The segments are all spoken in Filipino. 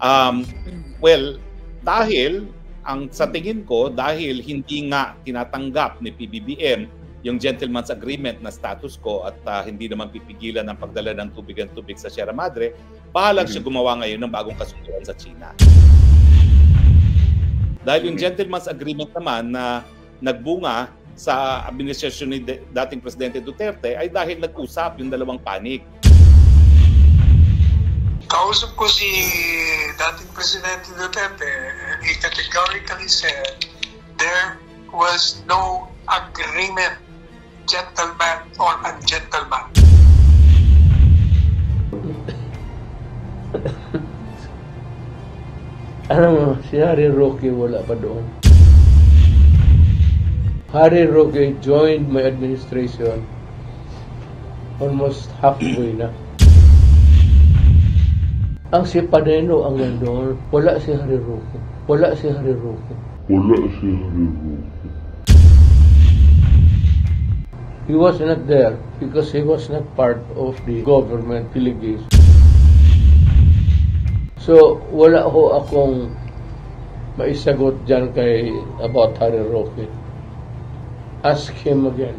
Um, well, dahil sa tingin ko, dahil hindi nga tinatanggap ni PBBM yung gentleman's agreement na status quo at hindi naman pipigilan ng pagdala ng tubig sa Sierra Madre, bahala siya gumawa ngayon ng bagong kasunduan sa China. Dahil yung gentleman's agreement naman na nagbunga sa administrasyon ni dating Presidente Duterte ay dahil nag-usap yung dalawang panig. Kausap ko si dating Presidente Duterte and he categorically said there was no agreement, gentleman or ungentleman. Alam mo, si Harry Roque wala pa doon. Harry Roque joined my administration almost halfway na. Ang si Panelo ang nandun, wala si Harry Roque. Wala si Harry Roque. Wala si Harry Roque. He was not there because he was not part of the government delegation. So, wala ho akong maisagot dyan kay about Harry Roque. Ask him again.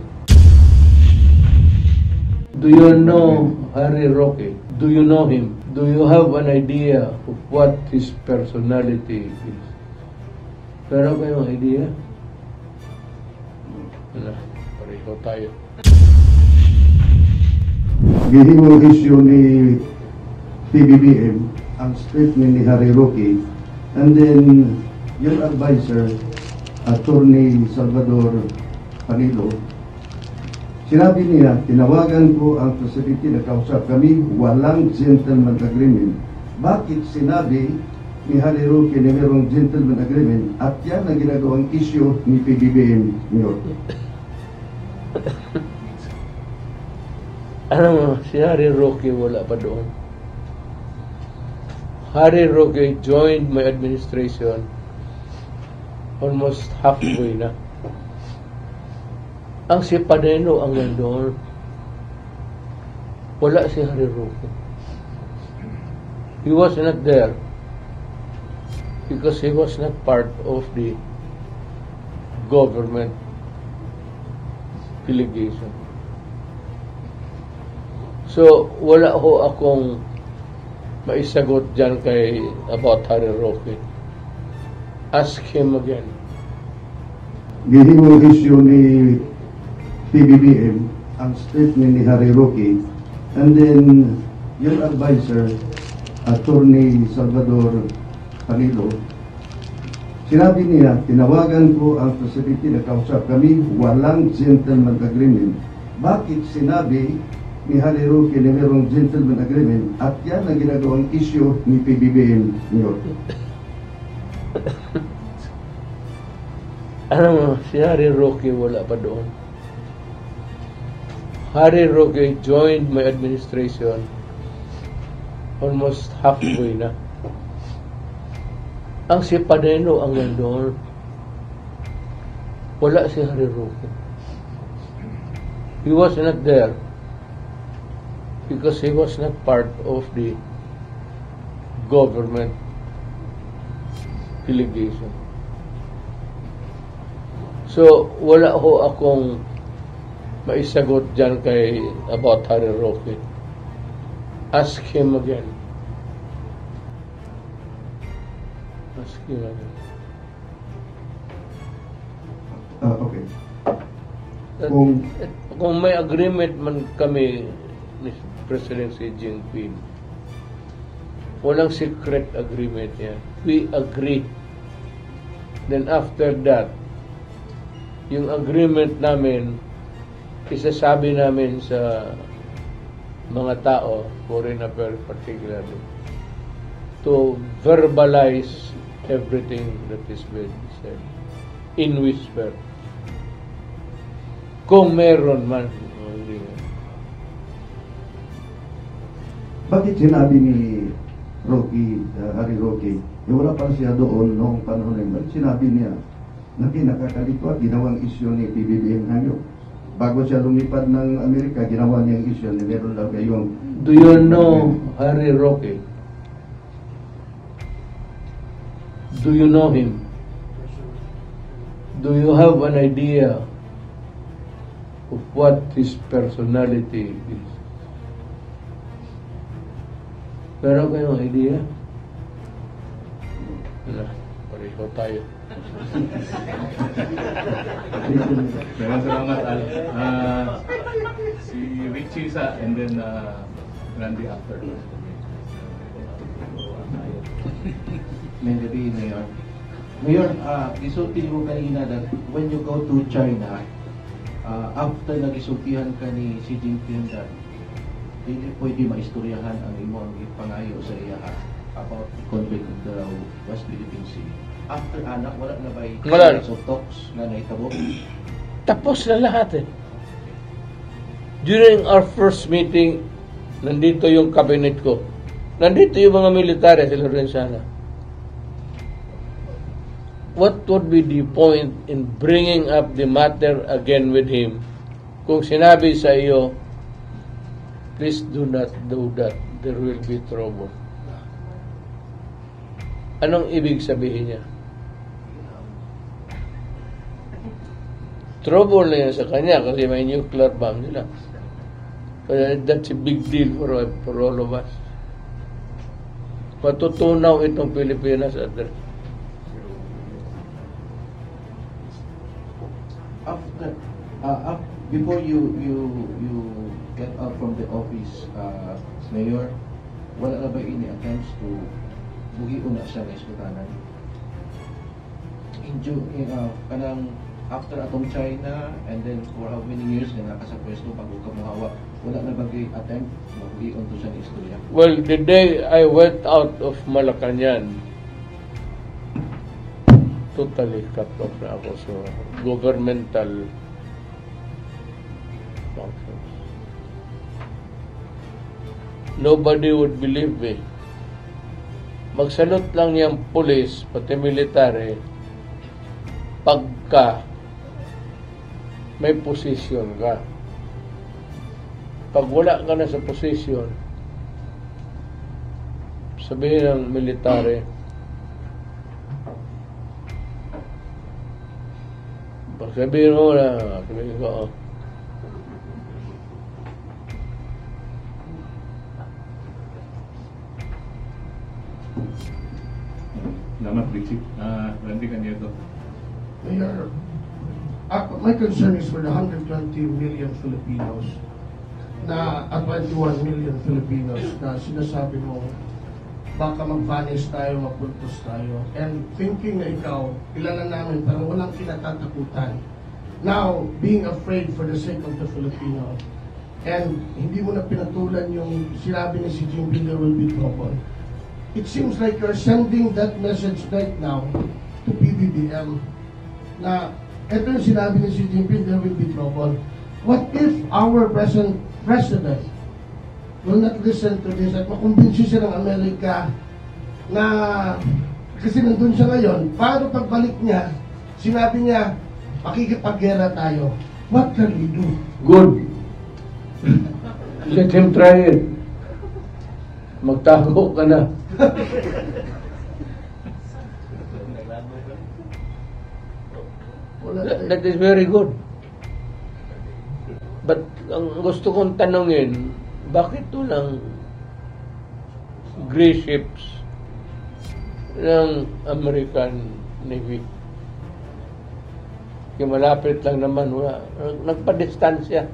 Do you know Harry Roque? Do you know him? Do you have an idea of what his personality is? Pero kayong idea? Ano? Pareho tayo. Gihimo issue ni PBBM ang statement ni Harry Roque, and then yung advisor, Attorney Salvador Panilo, sinabi niya, tinawagan ko ang facility na kausap kami, walang gentleman agreement. Bakit sinabi ni Harry Roque na mayroong gentleman agreement at yan ang ginagawang issue ni PBBM Mayor? Alam mo, si Harry Roque wala pa doon. Harry Roque joined my administration almost halfway na. Ang si Panelo ang nandun, wala si Harry Roque. He was not there because he was not part of the government delegation. So, wala ho akong maisagot dyan kay about Harry Roque. Ask him again. Gihimo issue ni PBBM ang statement ni Harry Roque, and then yung advisor, Attorney Salvador Panilo, sinabi niya, tinawagan ko ang facility na kausap kami, walang gentleman agreement. Bakit sinabi ni Harry Roque na mayroong gentleman agreement at yan ang ginagawang issue ni PBBM Mayor? Alam mo, si Harry Roque wala pa doon. Harry Roque joined my administration almost halfway na. Ang si Panelo ang nandun, wala si Harry Roque. He was not there because he was not part of the government delegation. So, wala ho akong maisagot dyan kay about Harry Roque. Ask him again. Ask him again. Okay. Kung may agreement man kami ni President Xi Jinping, walang secret agreement yan. We agree. Then after that, yung agreement namin, isasabi namin sa mga tao, foreign affairs particularly, to verbalize everything that is being said in whisper. Kung meron man. Bakit sinabi ni Harry Roque, wala pa siya doon noong panahon na yun, bakit sinabi niya na pinakakalito at ginawang issue ni PBBM ngayon? Bago siya lumipad ng Amerika, ginawa niyang issue na meron daw kayong... Do you know Harry Roque? Do you know him? Do you have an idea of what his personality is? Meron kayong idea? Ano? Pareho tayo. Maraming salamat, Al. Si Richie sa, and then Randy after. May gabi, Mayor. Mayor, isulti mo kanina that when you go to China, after nagisultihan ka ni Xi Jinping that hindi pwede maistoryahan ang imong ipangayo sa iya about the conflict of the West Philippine Sea. After anak, wala na ba Wala. so talks na naitabo? Tapos na lahat eh. During our first meeting, nandito yung cabinet ko. Nandito yung mga military sa Lorenzana. What would be the point in bringing up the matter again with him kung sinabi sa iyo, please do not do that, there will be trouble? Anong ibig sabihin niya? Trouble na yan sa kanya kasi may nuclear bomb nila. Kaya that's a big deal for all of us. Matutunaw itong Pilipinas at After, before you get out from the office, Mayor, wala na ba ini attempts to buhiun na siya ng isputanan? Kanang after atong China, and then for how many years na naka sa pwesto bago ka muhawa, wala na ba kayo attempt na buhiun to siya ng istorya? well, the day I went out of Malacanang, totally cut off na ako sa governmental functions. Nobody would believe me. Magsalot lang niyang police, pati military, pagka may posisyon ka. Pag wala ka na sa posisyon, sabihin ng military, pag sabihin mo na, sabihin ko, Salamat, Richie. Randy Canieto. Mayor, my concern is for the 120 million Filipinos na 21 million Filipinos na sinasabi mo baka mag-vanish tayo, mapultos tayo. And thinking na ikaw, kilala namin pero walang kinatatakutan. Now, being afraid for the sake of the Filipino, and hindi mo na pinatulan yung sinabi ni Xi Jinping there will be trouble. It seems like you're sending that message right now to PBBM na ito yung sinabi ni Xi Jinping, there will be trouble. What if our present president will not listen to this at makumbinsi siya ng Amerika na kasi nandun siya ngayon, paano pagbalik niya, sinabi niya, makikipaggera tayo. What can we do? good. Let him try it. Magtago ka na. That is very good. But ang gusto kong tanongin, bakit walang gray ships ng American Navy? Kaya malapit lang naman, wala. Nagpa-distansya.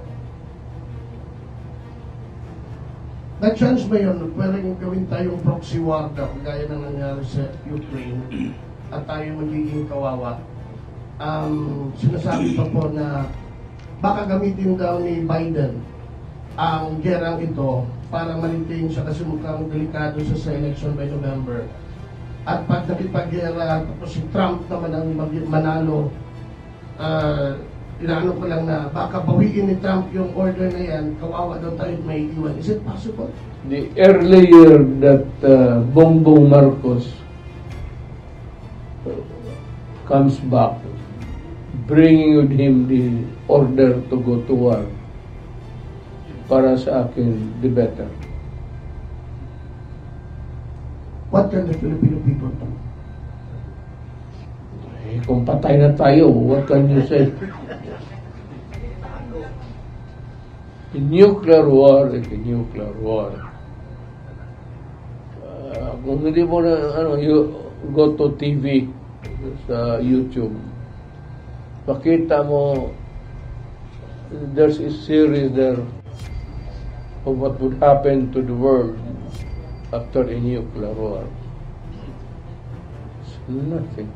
May chance ba yun, pwedeng gawin tayong proxy war daw, gaya ng nangyari sa Ukraine, at tayo magiging kawawa. Sinasabi pa po na baka gamitin daw ni Biden ang gerang ito para ma-retain siya kasi mukhang delikado siya sa election by November. At pag nakipag-gera, tapos si Trump naman ang manalo, inaano ko lang na baka bawiin ni Trump yung order na yan, kawawa daw tayo at may iwan. Is it possible? The earlier that Bongbong Marcos comes back, bringing with him the order to go to war, para sa akin, the better. What can the Filipino people do? Kung patay na tayo, what can you say? The nuclear war is the nuclear war. Kung hindi mo na, you go to TV, sa YouTube, makita mo, there's a series there of what would happen to the world after a nuclear war. It's nothing.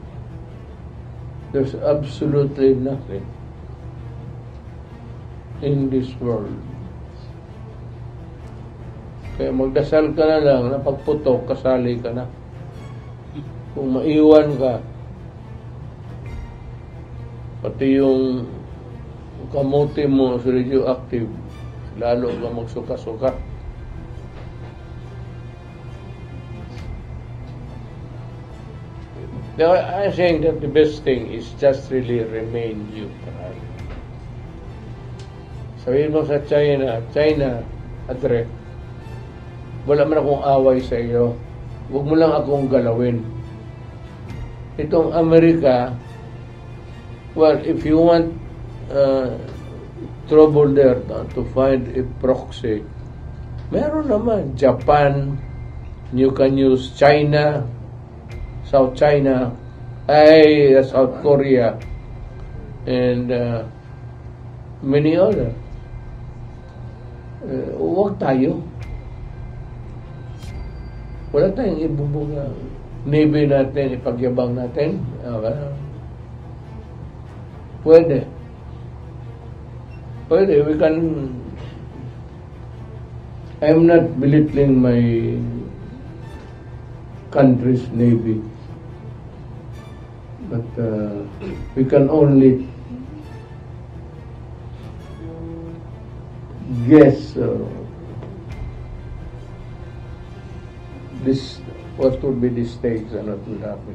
There's absolutely nothing in this world. Kaya magdasal ka na lang na pagputok, kasali ka na. Kung maiwan ka, pati yung kamote mo is radioactive, lalo ka magsuka-suka. Now, I'm saying that the best thing is just really remain neutral. Sabihin mo sa China, Adre, wala man akong away sa iyo. Huwag mo lang akong galawin. Itong Amerika, well, if you want trouble there to find a proxy, meron naman. Japan, you can use China, South China, South Korea, and many other. Huwag tayo. Wala tayong ibubuga. Navy natin, ipagyabang natin. Pwede. Pwede. We can... I'm not belittling my country's Navy. But we can only guess what would be the stakes and what will happen.